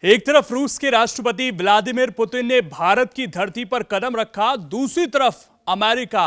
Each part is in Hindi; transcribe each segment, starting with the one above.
एक तरफ रूस के राष्ट्रपति व्लादिमीर पुतिन ने भारत की धरती पर कदम रखा, दूसरी तरफ अमेरिका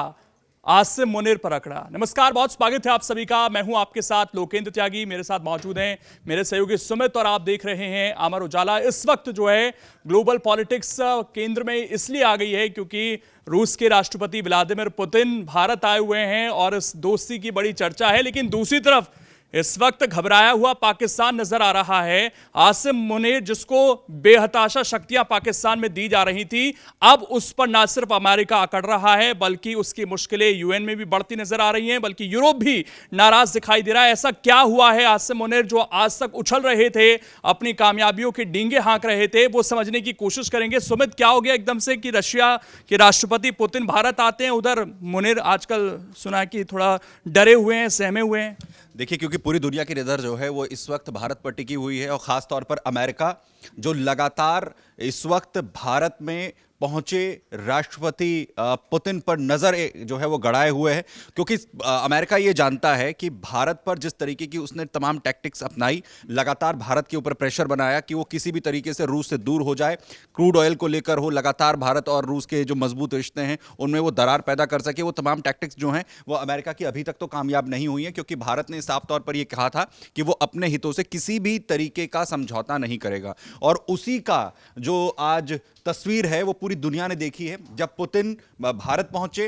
आसिम मुनीर पर अकड़ा। नमस्कार, बहुत स्वागत है आप सभी का। मैं हूं आपके साथ लोकेंद्र त्यागी, मेरे साथ मौजूद हैं मेरे सहयोगी सुमित और आप देख रहे हैं अमर उजाला। इस वक्त जो है ग्लोबल पॉलिटिक्स केंद्र में इसलिए आ गई है क्योंकि रूस के राष्ट्रपति व्लादिमीर पुतिन भारत आए हुए हैं और इस दोस्ती की बड़ी चर्चा है। लेकिन दूसरी तरफ इस वक्त घबराया हुआ पाकिस्तान नजर आ रहा है। आसिम मुनीर, जिसको बेहताशा शक्तियां पाकिस्तान में दी जा रही थी, अब उस पर ना सिर्फ अमेरिका अकड़ रहा है बल्कि उसकी मुश्किलें यूएन में भी बढ़ती नजर आ रही हैं, बल्कि यूरोप भी नाराज दिखाई दे रहा है। ऐसा क्या हुआ है? आसिम मुनीर जो आज तक उछल रहे थे, अपनी कामयाबियों के डींगे हाँक रहे थे, वो समझने की कोशिश करेंगे। सुमित, क्या हो गया एकदम से कि रशिया के राष्ट्रपति पुतिन भारत आते हैं, उधर मुनीर आजकल सुना है कि थोड़ा डरे हुए हैं, सहमे हुए हैं? देखिए, क्योंकि पूरी दुनिया की नज़र जो है वो इस वक्त भारत पर टिकी हुई है और ख़ास तौर पर अमेरिका, जो लगातार इस वक्त भारत में पहुंचे राष्ट्रपति पुतिन पर नज़र जो है वो गड़ाए हुए है। क्योंकि अमेरिका ये जानता है कि भारत पर जिस तरीके की उसने तमाम टैक्टिक्स अपनाई, लगातार भारत के ऊपर प्रेशर बनाया कि वो किसी भी तरीके से रूस से दूर हो जाए, क्रूड ऑयल को लेकर हो, लगातार भारत और रूस के जो मजबूत रिश्ते हैं उनमें वो दरार पैदा कर सके। वो तमाम टैक्टिक्स जो हैं वो अमेरिका की अभी तक तो कामयाब नहीं हुई हैं, क्योंकि भारत ने साफ तौर पर यह कहा था कि वो अपने हितों से किसी भी तरीके का समझौता नहीं करेगा। और उसी का जो आज तस्वीर है वो पूरी दुनिया ने देखी है। जब पुतिन भारत पहुंचे,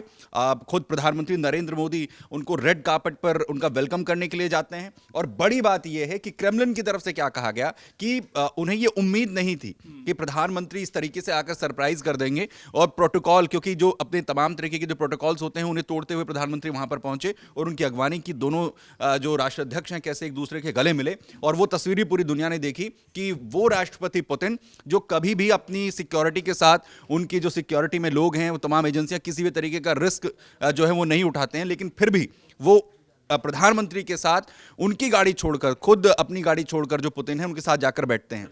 खुद प्रधानमंत्री नरेंद्र मोदी उनको रेड कार्पेट पर उनका वेलकम करने के लिए जाते हैं। और बड़ी बात यह है कि क्रेमलिन की तरफ से क्या कहा गया कि उन्हें यह उम्मीद नहीं थी कि प्रधानमंत्री इस तरीके से आकर सरप्राइज कर देंगे। और प्रोटोकॉल, क्योंकि जो अपने तमाम तरीके के जो प्रोटोकॉल्स होते हैं उन्हें तोड़ते हुए प्रधानमंत्री वहां पर पहुंचे और उनकी अगवानी की दोनों जो राष्ट्राध्यक्ष हैं कैसे एक दूसरे के गले मिले। और वो तस्वीर पूरी दुनिया ने देखी कि वो राष्ट्रपति पुतिन जो कभी भी अपनी सिक्योरिटी के साथ, उनकी जो सिक्योरिटी में लोग हैं वो तमाम एजेंसियां किसी भी तरीके का रिस्क जो है वो नहीं उठाते हैं, लेकिन फिर भी वो प्रधानमंत्री के साथ उनकी गाड़ी छोड़कर, खुद अपनी गाड़ी छोड़कर जो पुतिन है उनके साथ जाकर बैठते हैं।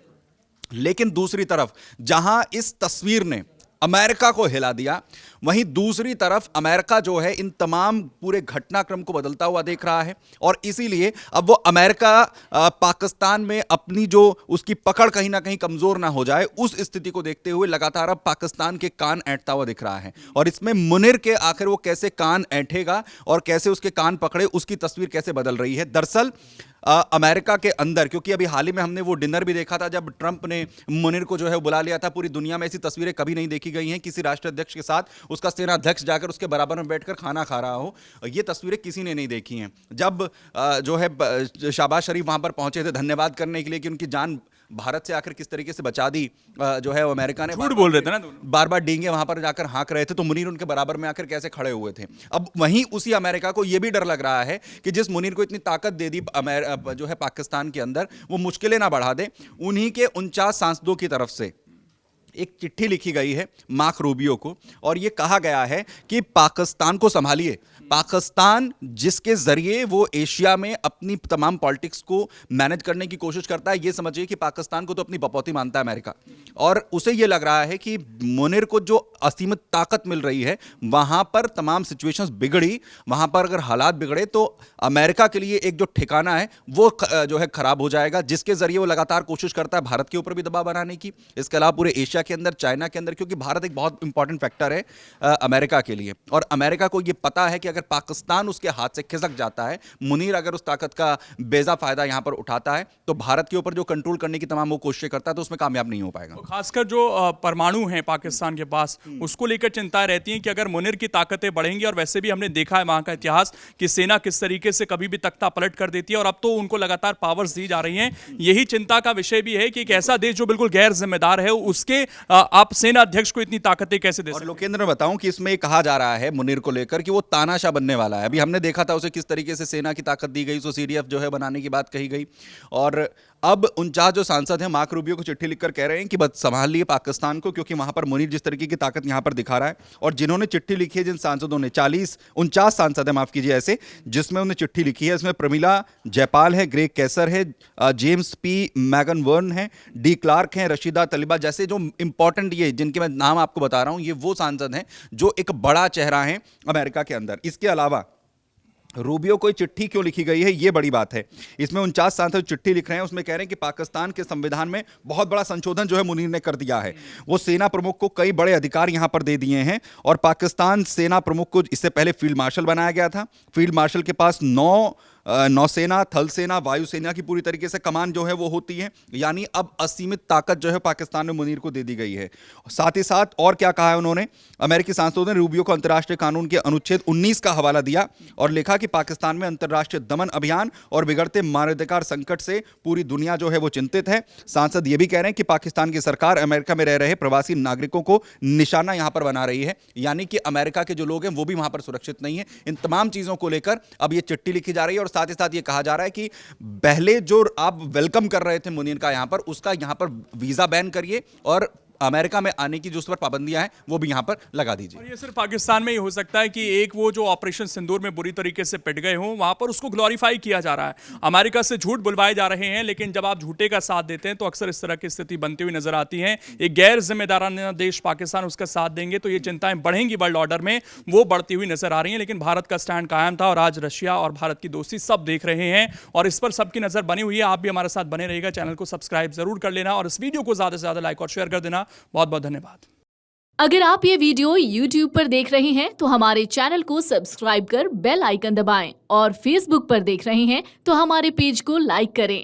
लेकिन दूसरी तरफ जहां इस तस्वीर ने अमेरिका को हिला दिया, वहीं दूसरी तरफ अमेरिका जो है इन तमाम पूरे घटनाक्रम को बदलता हुआ देख रहा है। और इसीलिए अब वो अमेरिका पाकिस्तान में अपनी जो उसकी पकड़ कहीं ना कहीं कमजोर ना हो जाए, उस स्थिति को देखते हुए लगातार अब पाकिस्तान के कान ऐंठता हुआ दिख रहा है। और इसमें मुनीर के आखिर वो कैसे कान ऐंठेगा और कैसे उसके कान पकड़े, उसकी तस्वीर कैसे बदल रही है। दरअसल अमेरिका के अंदर, क्योंकि अभी हाल ही में हमने वो डिनर भी देखा था जब ट्रंप ने मुनीर को जो है बुला लिया था। पूरी दुनिया में ऐसी तस्वीरें कभी नहीं देखी गई हैं, किसी राष्ट्राध्यक्ष के साथ उसका सेनाध्यक्ष जाकर उसके बराबर में बैठकर खाना खा रहा हो। ये तस्वीरें किसी ने नहीं देखी हैं। जब जो है शहबाज शरीफ वहां पर पहुंचे थे धन्यवाद करने के लिए कि उनकी जान भारत से आकर किस तरीके से बचा दी, जो है वो अमेरिका ने झूठ बोल रहे थे ना, बार बार डींगे वहां पर जाकर हाँक रहे थे, तो मुनीर उनके बराबर में आकर कैसे खड़े हुए थे। अब वहीं उसी अमेरिका को यह भी डर लग रहा है कि जिस मुनीर को इतनी ताकत दे दी जो है पाकिस्तान के अंदर, वो मुश्किलें ना बढ़ा दे। उन्हीं के 49 सांसदों की तरफ से एक चिट्ठी लिखी गई है मार्क रूबियो को, और यह कहा गया है कि पाकिस्तान को संभालिए। पाकिस्तान जिसके जरिए वो एशिया में अपनी तमाम पॉलिटिक्स को मैनेज करने की कोशिश करता है, ये समझिए कि पाकिस्तान को तो अपनी बपौती मानता है अमेरिका। और उसे ये लग रहा है कि मुनीर को जो असीमित ताकत मिल रही है, वहां पर तमाम सिचुएशंस बिगड़ी, वहां पर अगर हालात बिगड़े तो अमेरिका के लिए एक जो ठिकाना है वो जो है खराब हो जाएगा, जिसके जरिए वो लगातार कोशिश करता है भारत के ऊपर भी दबाव बनाने की, इसके अलावा पूरे एशिया के अंदर, चाइना के अंदर, क्योंकि भारत एक बहुत इंपॉर्टेंट फैक्टर है अमेरिका के लिए। और अमेरिका को यह पता है कि अगर पाकिस्तान उसके हाथ से खिसक जाता है, मुनीर अगर उस ताकत का बेजा फायदा यहां पर उठाता है, तो भारत के ऊपर जो कंट्रोल करने की तमाम वो कोशिशें करता है तो उसमें कामयाब नहीं हो पाएगा। तो खासकर जो परमाणु हैं पाकिस्तान के पास, उसको लेकर चिंताएं रहती हैं कि अगर मुनीर की ताकतें बढ़ेंगी, और वैसे भी हमने देखा है वहां का इतिहास कि सेना किस तरीके से कभी भी तख्ता पलट कर देती है, और अब तो उनको लगातार पावर्स दी जा रही हैं। यही चिंता का विषय भी है कि एक ऐसा देश जो बिल्कुल गैर जिम्मेदार है, उसके आप सेना अध्यक्ष को इतनी ताकतें कैसे दे सकते हैं? और लोकेंद्र, मैं बताऊं कि इसमें कहा जा रहा है मुनीर को लेकर कि वो तानाशाह बनने वाला है। अभी हमने देखा था उसे किस तरीके से सेना की ताकत दी गई, सो सीडीएफ जो है बनाने की बात कही गई। और अब 49 जो सांसद हैं मार्क रूबियो को चिट्ठी लिखकर कह रहे हैं कि बस संभाल लिए पाकिस्तान को, क्योंकि वहां पर मुनीर जिस तरीके की ताकत यहां पर दिखा रहा है। और जिन्होंने चिट्ठी लिखी है, जिन सांसदों ने 49 सांसद है, माफ कीजिए, ऐसे जिसमें उन्हें चिट्ठी लिखी है, इसमें प्रमिला जयपाल है, ग्रेग कैसर है, जेम्स पी मैगन वर्न है, डी क्लार्क हैं, रशीदा तलिबा, जैसे जो इंपॉर्टेंट ये जिनके मैं नाम आपको बता रहा हूं, ये वो सांसद हैं जो एक बड़ा चेहरा है अमेरिका के अंदर। इसके अलावा रूबियो को चिट्ठी क्यों लिखी गई है, ये बड़ी बात है। इसमें 49 सांसद चिट्ठी लिख रहे हैं, उसमें कह रहे हैं कि पाकिस्तान के संविधान में बहुत बड़ा संशोधन जो है मुनीर ने कर दिया है। वो सेना प्रमुख को कई बड़े अधिकार यहां पर दे दिए हैं और पाकिस्तान सेना प्रमुख को इससे पहले फील्ड मार्शल बनाया गया था। फील्ड मार्शल के पास नौसेना, थल सेना, वायुसेना की पूरी तरीके से कमान जो है वो होती है। यानी अब असीमित ताकत जो है पाकिस्तान में मुनीर को दे दी गई है। साथ ही साथ और क्या कहा है उन्होंने, अमेरिकी सांसदों ने रूबियो को अंतर्राष्ट्रीय कानून के अनुच्छेद 19 का हवाला दिया और लिखा कि पाकिस्तान में अंतर्राष्ट्रीय दमन अभियान और बिगड़ते मानवाधिकार संकट से पूरी दुनिया जो है वो चिंतित है। सांसद ये भी कह रहे हैं कि पाकिस्तान की सरकार अमेरिका में रह रहे प्रवासी नागरिकों को निशाना यहां पर बना रही है, यानी कि अमेरिका के जो लोग हैं वो भी वहां पर सुरक्षित नहीं है। इन तमाम चीजों को लेकर अब ये चिट्ठी लिखी जा रही है और साथ ही साथ ये कहा जा रहा है कि पहले जो आप वेलकम कर रहे थे मुनीर का यहां पर, उसका यहां पर वीजा बैन करिए और अमेरिका में आने की जो उस पर पाबंदियां हैं वो भी यहां पर लगा दीजिए। और ये सिर्फ पाकिस्तान में ही हो सकता है कि एक वो जो ऑपरेशन सिंदूर में बुरी तरीके से पिट गए हों, वहां पर उसको ग्लोरीफाई किया जा रहा है। अमेरिका से झूठ बुलवाए जा रहे हैं, लेकिन जब आप झूठे का साथ देते हैं तो अक्सर इस तरह की स्थिति बनती हुई नजर आती है। एक गैर जिम्मेदाराना देश पाकिस्तान उसका साथ देंगे तो ये चिंताएं बढ़ेंगी वर्ल्ड ऑर्डर में, वो बढ़ती हुई नजर आ रही हैं। लेकिन भारत का स्टैंड कायम था और आज रशिया और भारत की दोस्ती सब देख रहे हैं और इस पर सबकी नजर बनी हुई है। आप भी हमारे साथ बने रहिएगा, चैनल को सब्सक्राइब जरूर कर लेना और इस वीडियो को ज्यादा से ज्यादा लाइक और शेयर कर देना। बहुत बहुत धन्यवाद। अगर आप ये वीडियो YouTube पर देख रहे हैं तो हमारे चैनल को सब्सक्राइब कर बेल आइकन दबाएं और Facebook पर देख रहे हैं तो हमारे पेज को लाइक करें।